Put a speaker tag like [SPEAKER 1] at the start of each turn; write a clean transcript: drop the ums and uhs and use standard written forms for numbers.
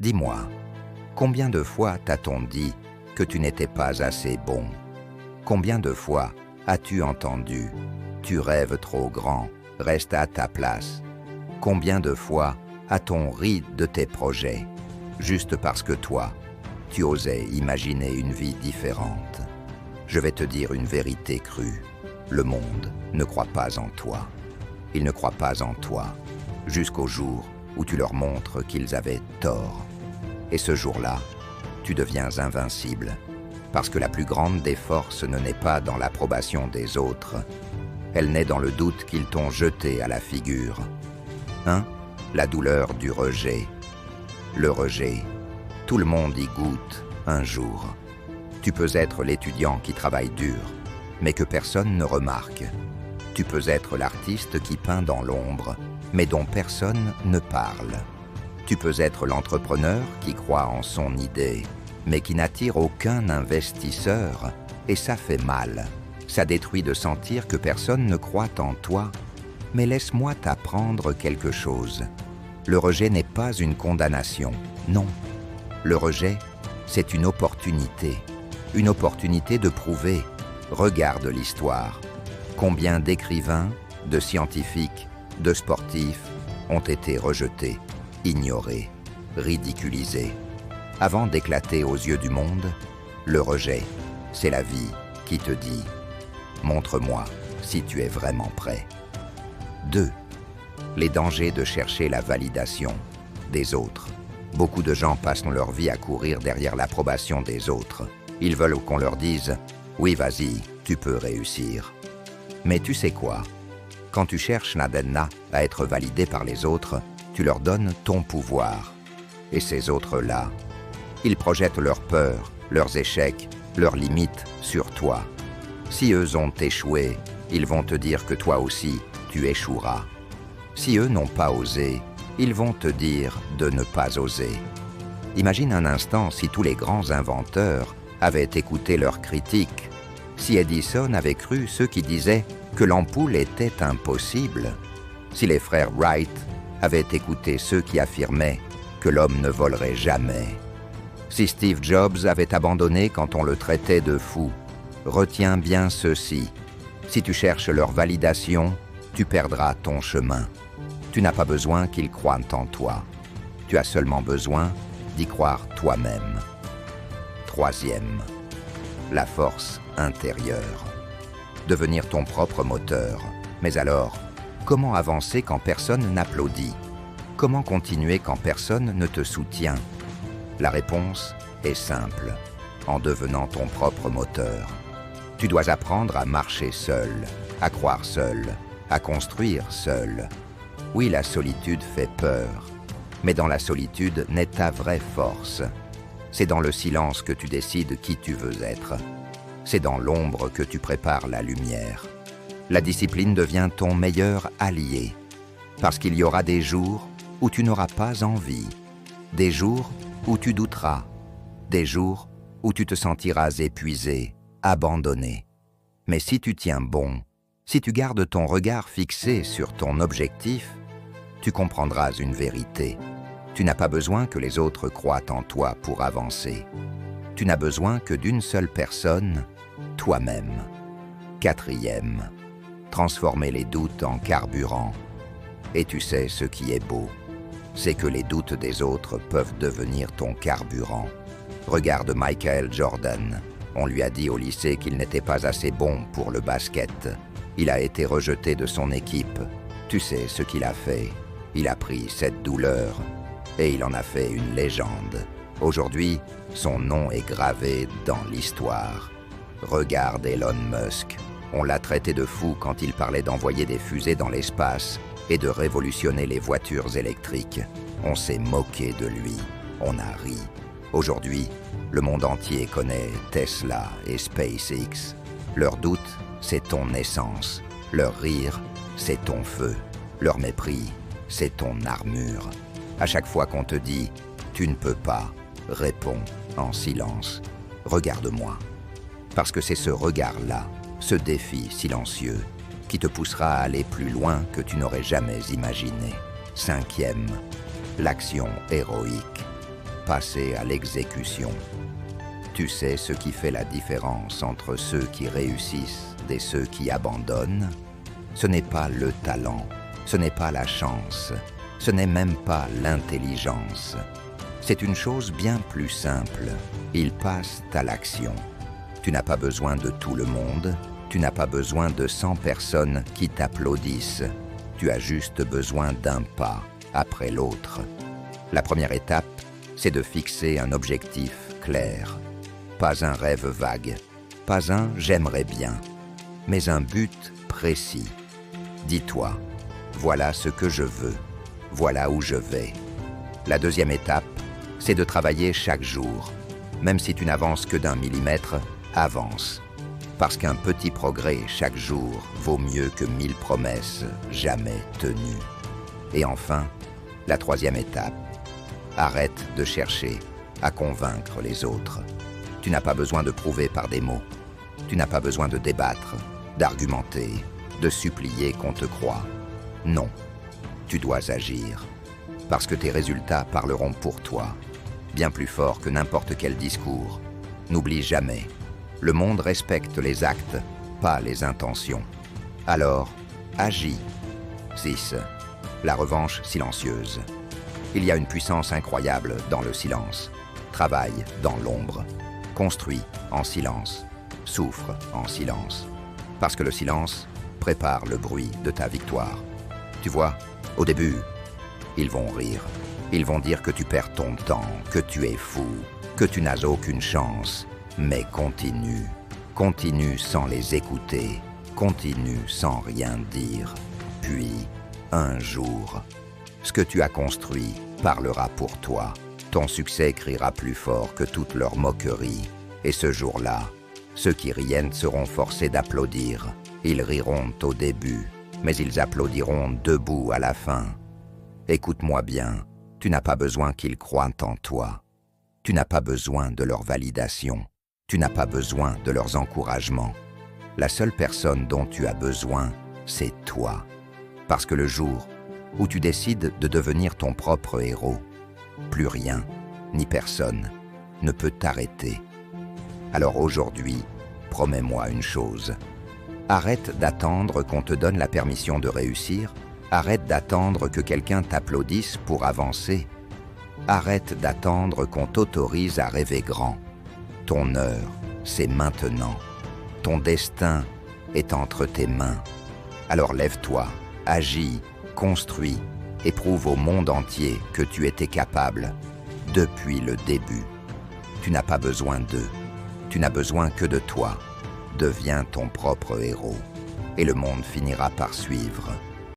[SPEAKER 1] Dis-moi, combien de fois t'a-t-on dit que tu n'étais pas assez bon? Combien de fois as-tu entendu « Tu rêves trop grand, reste à ta place ». Combien de fois a-t-on ri de tes projets, juste parce que toi, tu osais imaginer une vie différente? Je vais te dire une vérité crue. Le monde ne croit pas en toi. Ils ne croient pas en toi, jusqu'au jour où tu leur montres qu'ils avaient tort. Et ce jour-là, tu deviens invincible, parce que la plus grande des forces ne naît pas dans l'approbation des autres, elle naît dans le doute qu'ils t'ont jeté à la figure. 1. La douleur du rejet. Le rejet, tout le monde y goûte un jour. Tu peux être l'étudiant qui travaille dur, mais que personne ne remarque. Tu peux être l'artiste qui peint dans l'ombre, mais dont personne ne parle. Tu peux être l'entrepreneur qui croit en son idée, mais qui n'attire aucun investisseur, et ça fait mal. Ça détruit de sentir que personne ne croit en toi. Mais laisse-moi t'apprendre quelque chose. Le rejet n'est pas une condamnation, non. Le rejet, c'est une opportunité de prouver. Regarde l'histoire. Combien d'écrivains, de scientifiques, de sportifs ont été rejetés, ignorés, ridiculisés. Avant d'éclater aux yeux du monde, le rejet, c'est la vie qui te dit « Montre-moi si tu es vraiment prêt ». 2. Les dangers de chercher la validation des autres. Beaucoup de gens passent leur vie à courir derrière l'approbation des autres. Ils veulent qu'on leur dise « Oui, vas-y, tu peux réussir ». Mais tu sais quoi? Quand tu cherches Nadenna à être validé par les autres, tu leur donnes ton pouvoir. Et ces autres-là, ils projettent leurs peurs, leurs échecs, leurs limites sur toi. Si eux ont échoué, ils vont te dire que toi aussi, tu échoueras. Si eux n'ont pas osé, ils vont te dire de ne pas oser. Imagine un instant si tous les grands inventeurs avaient écouté leurs critiques, si Edison avait cru ceux qui disaient que l'ampoule était impossible, si les frères Wright avaient écouté ceux qui affirmaient que l'homme ne volerait jamais, si Steve Jobs avait abandonné quand on le traitait de fou. Retiens bien ceci, si tu cherches leur validation, tu perdras ton chemin. Tu n'as pas besoin qu'ils croient en toi. Tu as seulement besoin d'y croire toi-même. 3e, la force intérieure. Devenir ton propre moteur. Mais alors, comment avancer quand personne n'applaudit? Comment continuer quand personne ne te soutient? La réponse est simple, en devenant ton propre moteur. Tu dois apprendre à marcher seul, à croire seul, à construire seul. Oui, la solitude fait peur, mais dans la solitude naît ta vraie force. C'est dans le silence que tu décides qui tu veux être. C'est dans l'ombre que tu prépares la lumière. La discipline devient ton meilleur allié, parce qu'il y aura des jours où tu n'auras pas envie, des jours où tu douteras, des jours où tu te sentiras épuisé, abandonné. Mais si tu tiens bon, si tu gardes ton regard fixé sur ton objectif, tu comprendras une vérité. Tu n'as pas besoin que les autres croient en toi pour avancer. Tu n'as besoin que d'une seule personne, toi-même. 4e, transformer les doutes en carburant. Et tu sais ce qui est beau, c'est que les doutes des autres peuvent devenir ton carburant. Regarde Michael Jordan. On lui a dit au lycée qu'il n'était pas assez bon pour le basket. Il a été rejeté de son équipe. Tu sais ce qu'il a fait? Il a pris cette douleur et il en a fait une légende. Aujourd'hui, son nom est gravé dans l'histoire. Regarde Elon Musk. On l'a traité de fou quand il parlait d'envoyer des fusées dans l'espace et de révolutionner les voitures électriques. On s'est moqué de lui. On a ri. Aujourd'hui, le monde entier connaît Tesla et SpaceX. Leur doute, c'est ton essence. Leur rire, c'est ton feu. Leur mépris, c'est ton armure. À chaque fois qu'on te dit « tu ne peux pas », réponds en silence « regarde-moi ». Parce que c'est ce regard-là, ce défi silencieux, qui te poussera à aller plus loin que tu n'aurais jamais imaginé. 5e, l'action héroïque. passer à l'exécution. Tu sais ce qui fait la différence entre ceux qui réussissent et ceux qui abandonnent? Ce n'est pas le talent, ce n'est pas la chance, ce n'est même pas l'intelligence. C'est une chose bien plus simple. Ils passent à l'action. Tu n'as pas besoin de tout le monde, tu n'as pas besoin de 100 personnes qui t'applaudissent. Tu as juste besoin d'un pas après l'autre. La première étape, c'est de fixer un objectif clair. Pas un rêve vague, pas un « j'aimerais bien », mais un but précis. Dis-toi, voilà ce que je veux, voilà où je vais. La deuxième étape, c'est de travailler chaque jour. Même si tu n'avances que d'1 millimètre, avance. Parce qu'un petit progrès chaque jour vaut mieux que 1000 promesses jamais tenues. Et enfin, la troisième étape, arrête de chercher à convaincre les autres. Tu n'as pas besoin de prouver par des mots. Tu n'as pas besoin de débattre, d'argumenter, de supplier qu'on te croie. Non, tu dois agir. Parce que tes résultats parleront pour toi, bien plus fort que n'importe quel discours. N'oublie jamais, le monde respecte les actes, pas les intentions. Alors, agis. 6. La revanche silencieuse. Il y a une puissance incroyable dans le silence. Travaille dans l'ombre. Construis en silence. Souffre en silence. Parce que le silence prépare le bruit de ta victoire. Tu vois, au début, ils vont rire. Ils vont dire que tu perds ton temps, que tu es fou, que tu n'as aucune chance. Mais continue. Continue sans les écouter. Continue sans rien dire. Puis, un jour, ce que tu as construit parlera pour toi. Ton succès criera plus fort que toute leur moquerie. Et ce jour-là, ceux qui riennent seront forcés d'applaudir. Ils riront au début, mais ils applaudiront debout à la fin. Écoute-moi bien, tu n'as pas besoin qu'ils croient en toi. Tu n'as pas besoin de leur validation. Tu n'as pas besoin de leurs encouragements. La seule personne dont tu as besoin, c'est toi. Parce que le jour où tu décides de devenir ton propre héros, plus rien, ni personne, ne peut t'arrêter. Alors aujourd'hui, promets-moi une chose. Arrête d'attendre qu'on te donne la permission de réussir. Arrête d'attendre que quelqu'un t'applaudisse pour avancer. Arrête d'attendre qu'on t'autorise à rêver grand. Ton heure, c'est maintenant. Ton destin est entre tes mains. Alors lève-toi, agis, construis et prouve au monde entier que tu étais capable depuis le début. Tu n'as pas besoin d'eux. Tu n'as besoin que de toi. Deviens ton propre héros et le monde finira par suivre.